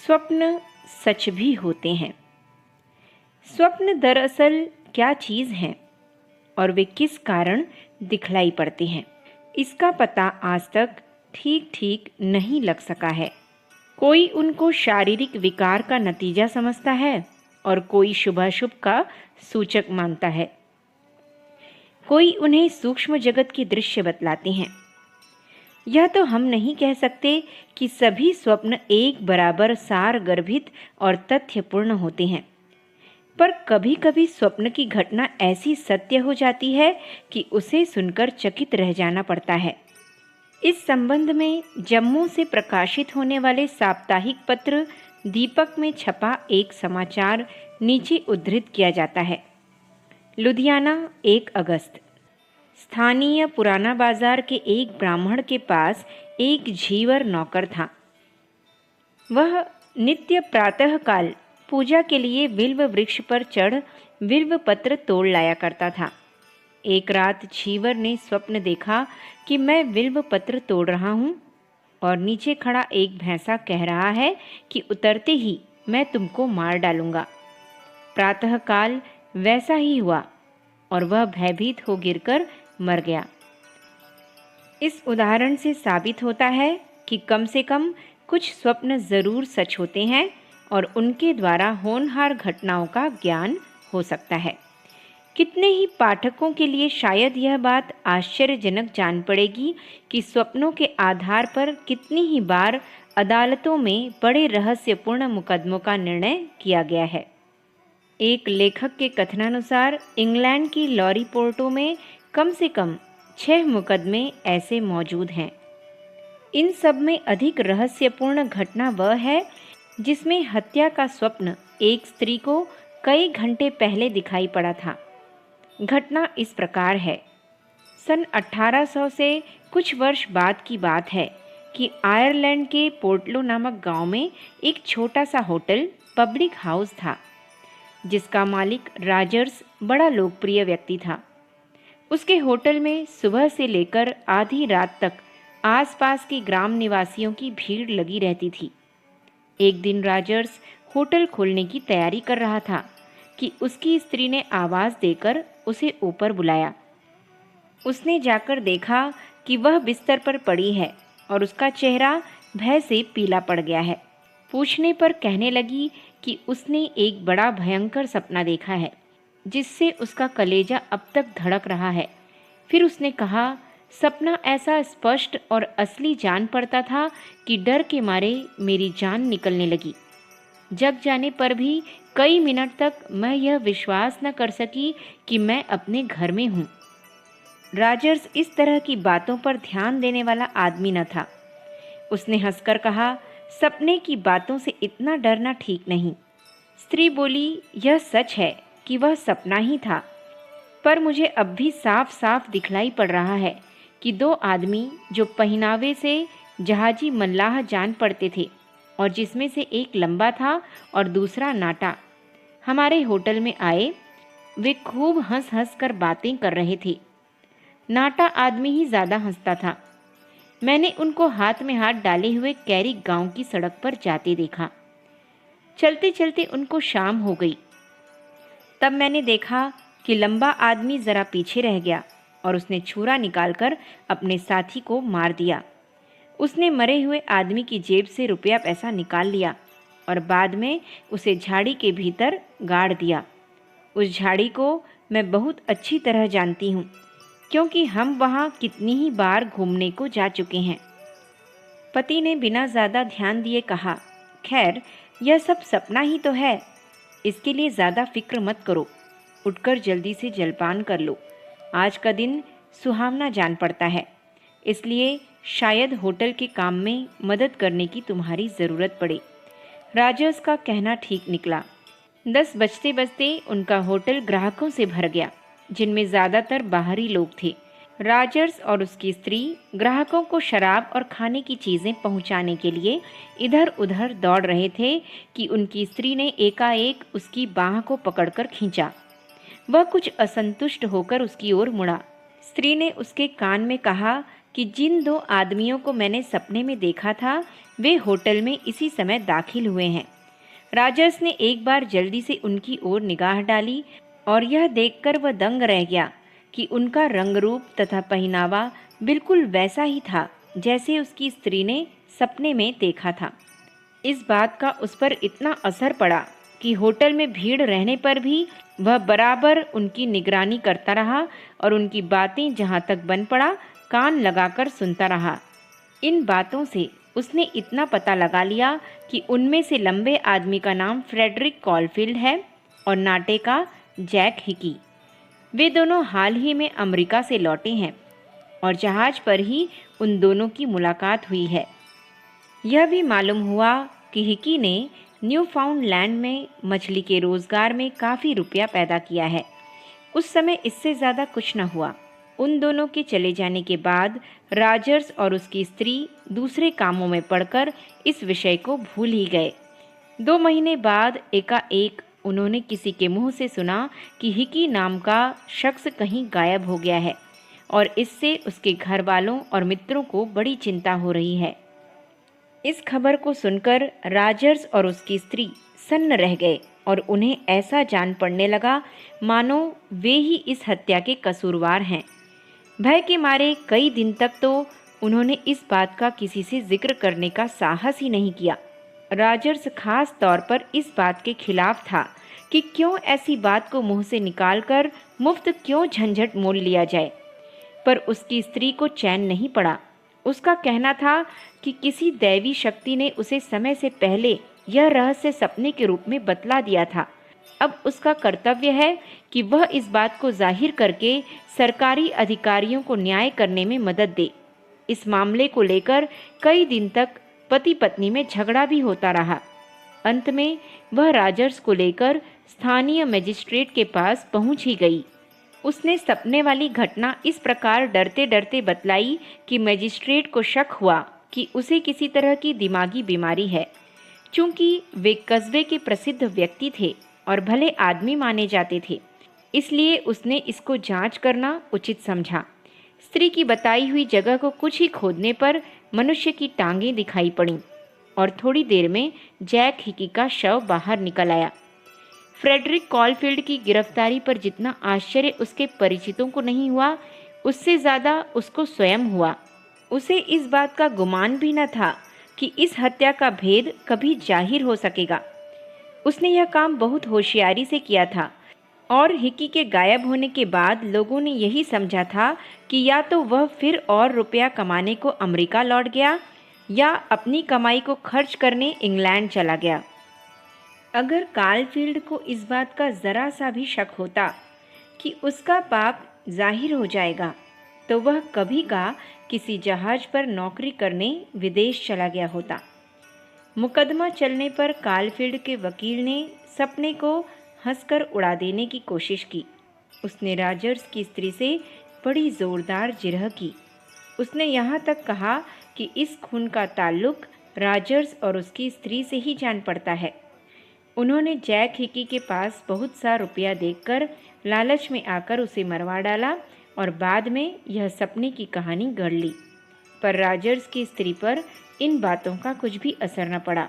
स्वप्न सच भी होते हैं। स्वप्न दरअसल क्या चीज़ हैं और वे किस कारण दिखलाई पड़ते हैं, इसका पता आज तक ठीक ठीक नहीं लग सका है। कोई उनको शारीरिक विकार का नतीजा समझता है और कोई शुभाशुभ का सूचक मानता है। कोई उन्हें सूक्ष्म जगत के दृश्य बतलाते हैं। यह तो हम नहीं कह सकते कि सभी स्वप्न एक बराबर सार गर्भित और तथ्यपूर्ण होते हैं, पर कभी कभी स्वप्न की घटना ऐसी सत्य हो जाती है कि उसे सुनकर चकित रह जाना पड़ता है। इस संबंध में जम्मू से प्रकाशित होने वाले साप्ताहिक पत्र दीपक में छपा एक समाचार नीचे उद्धृत किया जाता है। लुधियाना 1 अगस्त। स्थानीय पुराना बाजार के एक ब्राह्मण के पास एक झीवर नौकर था। वह नित्य प्रातःकाल पूजा के लिए बिल्व वृक्ष पर चढ़ बिल्व पत्र तोड़ लाया करता था। एक रात झीवर ने स्वप्न देखा कि मैं बिल्व पत्र तोड़ रहा हूँ और नीचे खड़ा एक भैंसा कह रहा है कि उतरते ही मैं तुमको मार डालूंगा। प्रातःकाल वैसा ही हुआ और वह भयभीत हो गिरकर मर गया। इस उदाहरण से साबित होता है कि कम से कम कुछ स्वप्न जरूर सच होते हैं और उनके द्वारा होनहार घटनाओं का ज्ञान हो सकता है। कितने ही पाठकों के लिए शायद यह बात आश्चर्यजनक जान पड़ेगी कि स्वप्नों के आधार पर कितनी ही बार अदालतों में बड़े रहस्यपूर्ण मुकदमों का निर्णय किया गया है। एक लेखक के कथनानुसार इंग्लैंड की लॉरी पोर्टों में कम से कम 6 मुकदमे ऐसे मौजूद हैं। इन सब में अधिक रहस्यपूर्ण घटना वह है जिसमें हत्या का स्वप्न एक स्त्री को कई घंटे पहले दिखाई पड़ा था। घटना इस प्रकार है। सन 1800 से कुछ वर्ष बाद की बात है कि आयरलैंड के पोर्टलो नामक गांव में एक छोटा सा होटल पब्लिक हाउस था, जिसका मालिक राजर्स बड़ा लोकप्रिय व्यक्ति था। उसके होटल में सुबह से लेकर आधी रात तक आसपास के ग्राम निवासियों की भीड़ लगी रहती थी। एक दिन राजर्स होटल खोलने की तैयारी कर रहा था कि उसकी स्त्री ने आवाज़ देकर उसे ऊपर बुलाया। उसने जाकर देखा कि वह बिस्तर पर पड़ी है और उसका चेहरा भय से पीला पड़ गया है। पूछने पर कहने लगी कि उसने एक बड़ा भयंकर सपना देखा है जिससे उसका कलेजा अब तक धड़क रहा है। फिर उसने कहा, सपना ऐसा स्पष्ट और असली जान पड़ता था कि डर के मारे मेरी जान निकलने लगी। जग जाने पर भी कई मिनट तक मैं यह विश्वास न कर सकी कि मैं अपने घर में हूँ। राजर्स इस तरह की बातों पर ध्यान देने वाला आदमी न था। उसने हंसकर कहा, सपने की बातों से इतना डरना ठीक नहीं। स्त्री बोली, यह सच है कि वह सपना ही था, पर मुझे अब भी साफ साफ दिखलाई पड़ रहा है कि 2 आदमी जो पहनावे से जहाजी मल्लाह जान पड़ते थे और जिसमें से एक लंबा था और दूसरा नाटा, हमारे होटल में आए। वे खूब हंस हंस कर बातें कर रहे थे। नाटा आदमी ही ज़्यादा हंसता था। मैंने उनको हाथ में हाथ डाले हुए कैरी गांव की सड़क पर जाते देखा। चलते चलते उनको शाम हो गई। तब मैंने देखा कि लंबा आदमी ज़रा पीछे रह गया और उसने छुरा निकालकर अपने साथी को मार दिया। उसने मरे हुए आदमी की जेब से रुपया पैसा निकाल लिया और बाद में उसे झाड़ी के भीतर गाड़ दिया। उस झाड़ी को मैं बहुत अच्छी तरह जानती हूँ, क्योंकि हम वहाँ कितनी ही बार घूमने को जा चुके हैं। पति ने बिना ज़्यादा ध्यान दिए कहा, खैर यह सब सपना ही तो है, इसके लिए ज़्यादा फिक्र मत करो। उठकर जल्दी से जलपान कर लो। आज का दिन सुहावना जान पड़ता है, इसलिए शायद होटल के काम में मदद करने की तुम्हारी ज़रूरत पड़े। राजर्स का कहना ठीक निकला। 10 बजते बजते उनका होटल ग्राहकों से भर गया, जिनमें ज़्यादातर बाहरी लोग थे। राजर्स और उसकी स्त्री ग्राहकों को शराब और खाने की चीज़ें पहुंचाने के लिए इधर उधर दौड़ रहे थे कि उनकी स्त्री ने एकाएक उसकी बाह को पकड़कर खींचा। वह कुछ असंतुष्ट होकर उसकी ओर मुड़ा। स्त्री ने उसके कान में कहा कि जिन 2 आदमियों को मैंने सपने में देखा था वे होटल में इसी समय दाखिल हुए हैं। राजर्स ने एक बार जल्दी से उनकी ओर निगाह डाली और यह देखकर वह दंग रह गया कि उनका रंग रूप तथा पहनावा बिल्कुल वैसा ही था जैसे उसकी स्त्री ने सपने में देखा था। इस बात का उस पर इतना असर पड़ा कि होटल में भीड़ रहने पर भी वह बराबर उनकी निगरानी करता रहा और उनकी बातें जहाँ तक बन पड़ा कान लगाकर सुनता रहा। इन बातों से उसने इतना पता लगा लिया कि उनमें से लंबे आदमी का नाम फ्रेडरिक कॉलफील्ड है और नाटे का जैक हिकी। वे दोनों हाल ही में अमेरिका से लौटे हैं और जहाज पर ही उन दोनों की मुलाकात हुई है। यह भी मालूम हुआ कि हिकी ने न्यूफाउंडलैंड में मछली के रोजगार में काफ़ी रुपया पैदा किया है। उस समय इससे ज़्यादा कुछ न हुआ। उन दोनों के चले जाने के बाद राजर्स और उसकी स्त्री दूसरे कामों में पड़कर इस विषय को भूल ही गए। 2 महीने बाद एकाएक उन्होंने किसी के मुंह से सुना कि हिकी नाम का शख्स कहीं गायब हो गया है और इससे उसके घर वालों और मित्रों को बड़ी चिंता हो रही है। इस खबर को सुनकर राजर्स और उसकी स्त्री सन्न रह गए और उन्हें ऐसा जान पड़ने लगा मानो वे ही इस हत्या के कसूरवार हैं। भय के मारे कई दिन तक तो उन्होंने इस बात का किसी से जिक्र करने का साहस ही नहीं किया। राजर्स खास तौर पर इस बात के खिलाफ था कि क्यों ऐसी बात को मुंह से निकालकर मुफ्त क्यों झंझट मोल लिया जाए, पर उसकी स्त्री को चैन नहीं पड़ा। उसका कहना था कि किसी दैवी शक्ति ने उसे समय से पहले यह रहस्य सपने के रूप में बतला दिया था। अब उसका कर्तव्य है कि वह इस बात को जाहिर करके सरकारी अधिकारियों को न्याय करने में मदद दे। इस मामले को लेकर कई दिन तक पति पत्नी में झगड़ा भी होता रहा। अंत में वह राजर्स को लेकर स्थानीय मजिस्ट्रेट के पास पहुंच ही गई। उसने सपने वाली घटना इस प्रकार डरते डरते बतलाई कि मजिस्ट्रेट को शक हुआ कि उसे किसी तरह की दिमागी बीमारी है। चूंकि वे कस्बे के प्रसिद्ध व्यक्ति थे और भले आदमी माने जाते थे, इसलिए उसने इसको जांच करना उचित समझा। स्त्री की बताई हुई जगह को कुछ ही खोदने पर मनुष्य की टांगें दिखाई पड़ीं और थोड़ी देर में जैक हिकी का शव बाहर निकल आया। फ्रेडरिक कॉलफील्ड की गिरफ्तारी पर जितना आश्चर्य उसके परिचितों को नहीं हुआ, उससे ज़्यादा उसको स्वयं हुआ। उसे इस बात का गुमान भी न था कि इस हत्या का भेद कभी जाहिर हो सकेगा। उसने यह काम बहुत होशियारी से किया था और हिकी के गायब होने के बाद लोगों ने यही समझा था कि या तो वह फिर और रुपया कमाने को अमेरिका लौट गया या अपनी कमाई को खर्च करने इंग्लैंड चला गया। अगर कॉलफील्ड को इस बात का ज़रा सा भी शक होता कि उसका पाप जाहिर हो जाएगा, तो वह कभी का किसी जहाज पर नौकरी करने विदेश चला गया होता। मुकदमा चलने पर कॉलफील्ड के वकील ने सपने को हंसकर उड़ा देने की कोशिश की। उसने राजर्स की स्त्री से बड़ी ज़ोरदार जिरह की। उसने यहाँ तक कहा कि इस खून का ताल्लुक राजर्स और उसकी स्त्री से ही जान पड़ता है। उन्होंने जैक हिकी के पास बहुत सा रुपया देखकर लालच में आकर उसे मरवा डाला और बाद में यह सपने की कहानी गढ़ ली। पर राजर्स की स्त्री पर इन बातों का कुछ भी असर न पड़ा।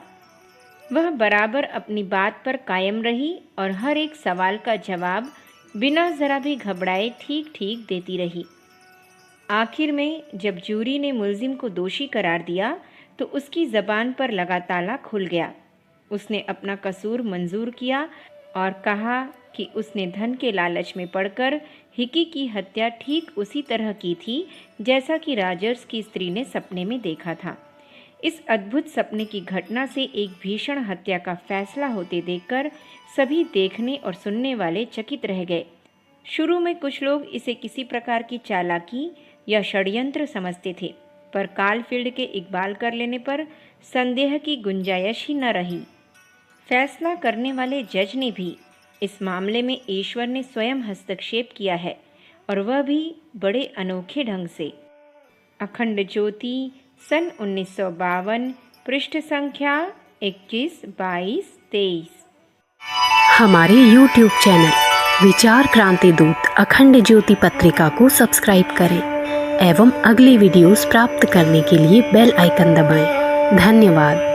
वह बराबर अपनी बात पर कायम रही और हर एक सवाल का जवाब बिना ज़रा भी घबराए ठीक ठीक देती रही। आखिर में जब जूरी ने मुलजिम को दोषी करार दिया तो उसकी ज़बान पर लगा ताला खुल गया। उसने अपना कसूर मंजूर किया और कहा कि उसने धन के लालच में पड़कर हिकी की हत्या ठीक उसी तरह की थी जैसा कि राजर्स की स्त्री ने सपने में देखा था। इस अद्भुत सपने की घटना से एक भीषण हत्या का फैसला होते देखकर सभी देखने और सुनने वाले चकित रह गए। शुरू में कुछ लोग इसे किसी प्रकार की चालाकी या षड्यंत्र समझते थे, पर कॉलफील्ड के इकबाल कर लेने पर संदेह की गुंजाइश ही न रही। फैसला करने वाले जज ने भी इस मामले में ईश्वर ने स्वयं हस्तक्षेप किया है और वह भी बड़े अनोखे ढंग से। अखंड ज्योति सन 1952, पृष्ठ संख्या 21, 22, 23। हमारे YouTube चैनल विचार क्रांति दूत अखंड ज्योति पत्रिका को सब्सक्राइब करें एवं अगली वीडियोस प्राप्त करने के लिए बेल आइकन दबाएं। धन्यवाद।